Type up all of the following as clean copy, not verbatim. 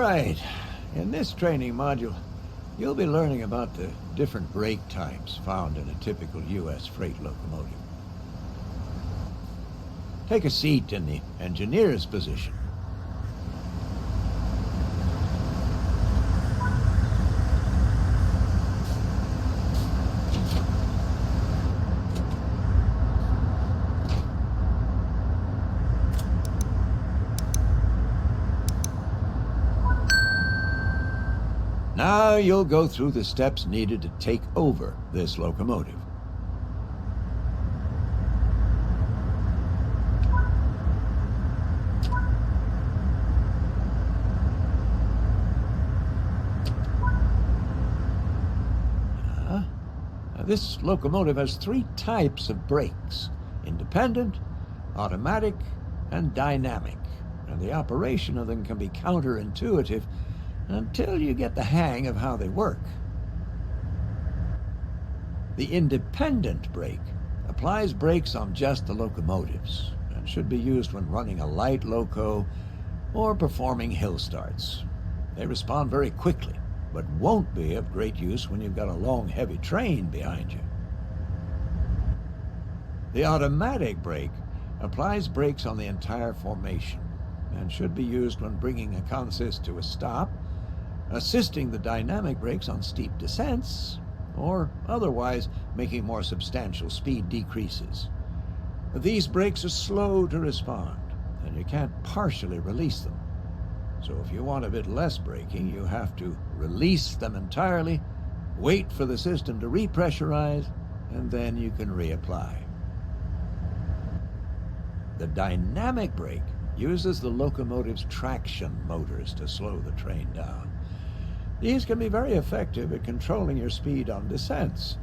right. In this training module, you'll be learning about the different brake types found in a typical U.S. freight locomotive. Take a seat in the engineer's position. Now you'll go through the steps needed to take over this locomotive. This locomotive has 3 types of brakes: independent, automatic, and dynamic. And the operation of them can be counterintuitive until you get the hang of how they work. The independent brake applies brakes on just the locomotives and should be used when running a light loco or performing hill starts. They respond very quickly, but won't be of great use when you've got a long, heavy train behind you. The automatic brake applies brakes on the entire formation and should be used when bringing a consist to a stop, assisting the dynamic brakes on steep descents, or otherwise making more substantial speed decreases. These brakes are slow to respond, and you can't partially release them. So if you want a bit less braking, you have to release them entirely, wait for the system to repressurize, and then you can reapply. The dynamic brake uses the locomotive's traction motors to slow the train down. These can be very effective at controlling your speed on descents,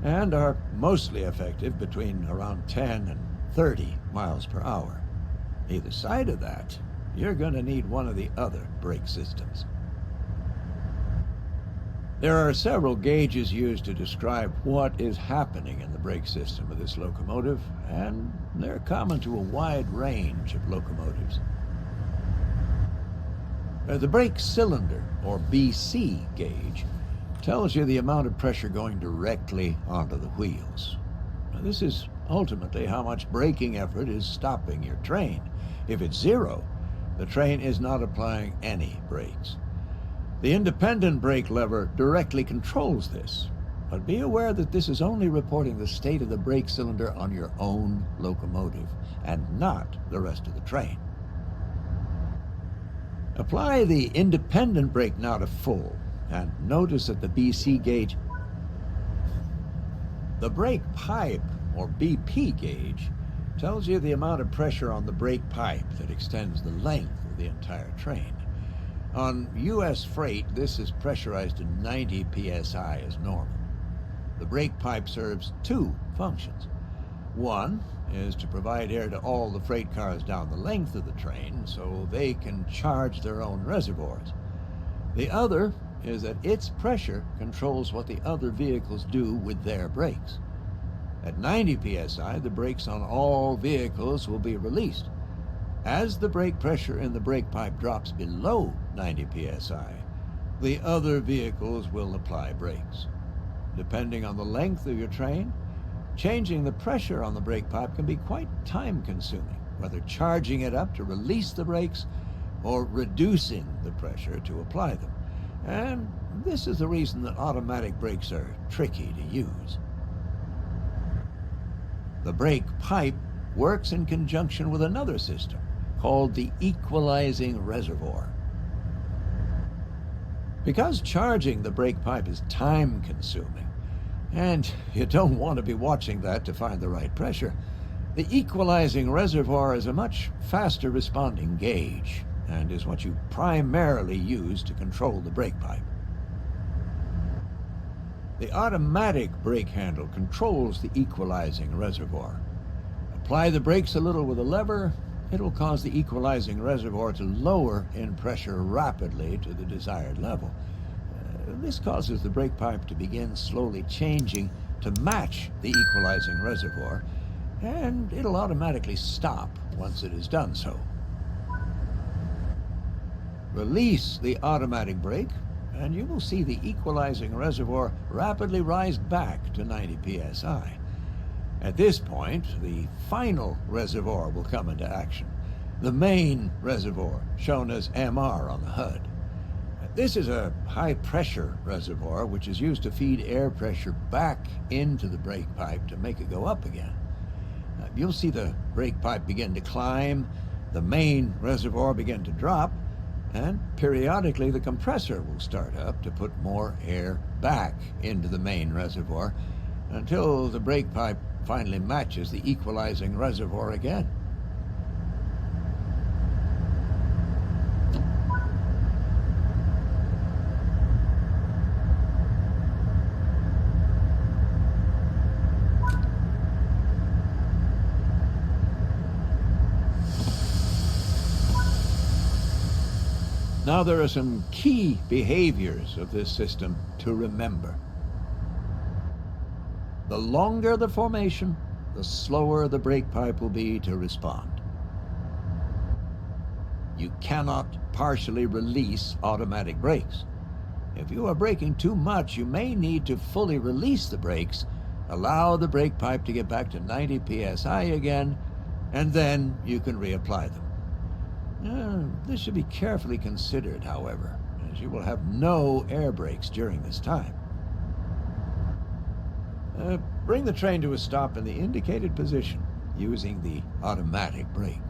and are mostly effective between around 10 and 30 miles per hour. Either side of that, you're going to need one of the other brake systems. There are several gauges used to describe what is happening in the brake system of this locomotive, and they're common to a wide range of locomotives. The brake cylinder, or BC gauge, tells you the amount of pressure going directly onto the wheels. Now, this is ultimately how much braking effort is stopping your train. If it's 0, the train is not applying any brakes. The independent brake lever directly controls this, but be aware that this is only reporting the state of the brake cylinder on your own locomotive, and not the rest of the train. Apply the independent brake now to full, and notice that the BC gauge, the brake pipe, or BP gauge, tells you the amount of pressure on the brake pipe that extends the length of the entire train. On U.S. freight, this is pressurized to 90 psi as normal. The brake pipe serves 2 functions. One is to provide air to all the freight cars down the length of the train so they can charge their own reservoirs. The other is that its pressure controls what the other vehicles do with their brakes. At 90 psi, the brakes on all vehicles will be released. As the brake pressure in the brake pipe drops below 90 psi, the other vehicles will apply brakes. Depending on the length of your train, changing the pressure on the brake pipe can be quite time-consuming, whether charging it up to release the brakes or reducing the pressure to apply them. And this is the reason that automatic brakes are tricky to use. The brake pipe works in conjunction with another system called the equalizing reservoir. Because charging the brake pipe is time-consuming, and you don't want to be watching that to find the right pressure, the equalizing reservoir is a much faster responding gauge and is what you primarily use to control the brake pipe. The automatic brake handle controls the equalizing reservoir. Apply the brakes a little with a lever, it'll cause the equalizing reservoir to lower in pressure rapidly to the desired level. This causes the brake pipe to begin slowly changing to match the equalizing reservoir, and it'll automatically stop once it has done so. release the automatic brake, and you will see the equalizing reservoir rapidly rise back to 90 psi. At this point, the final reservoir will come into action, the main reservoir, shown as MR on the HUD. This is a high-pressure reservoir which is used to feed air pressure back into the brake pipe to make it go up again. You'll see the brake pipe begin to climb, the main reservoir begin to drop, and periodically the compressor will start up to put more air back into the main reservoir until the brake pipe finally matches the equalizing reservoir again. Now there are some key behaviors of this system to remember. The longer the formation, the slower the brake pipe will be to respond. You cannot partially release automatic brakes. If you are braking too much, you may need to fully release the brakes, allow the brake pipe to get back to 90 psi again, and then you can reapply them. This should be carefully considered, however, as you will have no air brakes during this time. Bring the train to a stop in the indicated position using the automatic brake.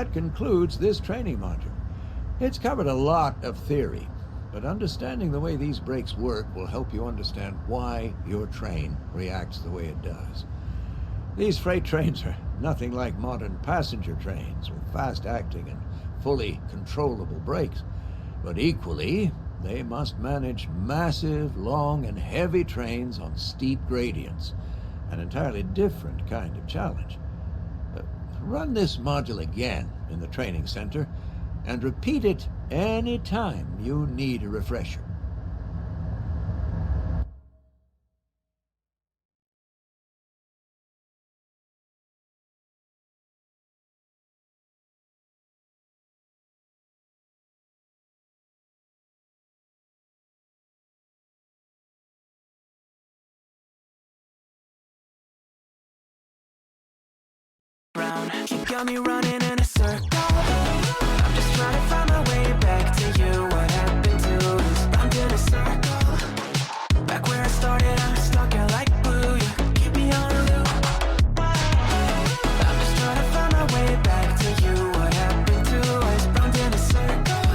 that concludes this training module. It's covered a lot of theory, but understanding the way these brakes work will help you understand why your train reacts the way it does. These freight trains are nothing like modern passenger trains with fast-acting and fully controllable brakes, but equally, they must manage massive, long, and heavy trains on steep gradients, an entirely different kind of challenge. Run this module again in the training center and repeat it any time you need a refresher. You got me running in a circle. I'm just trying to find my way back to you.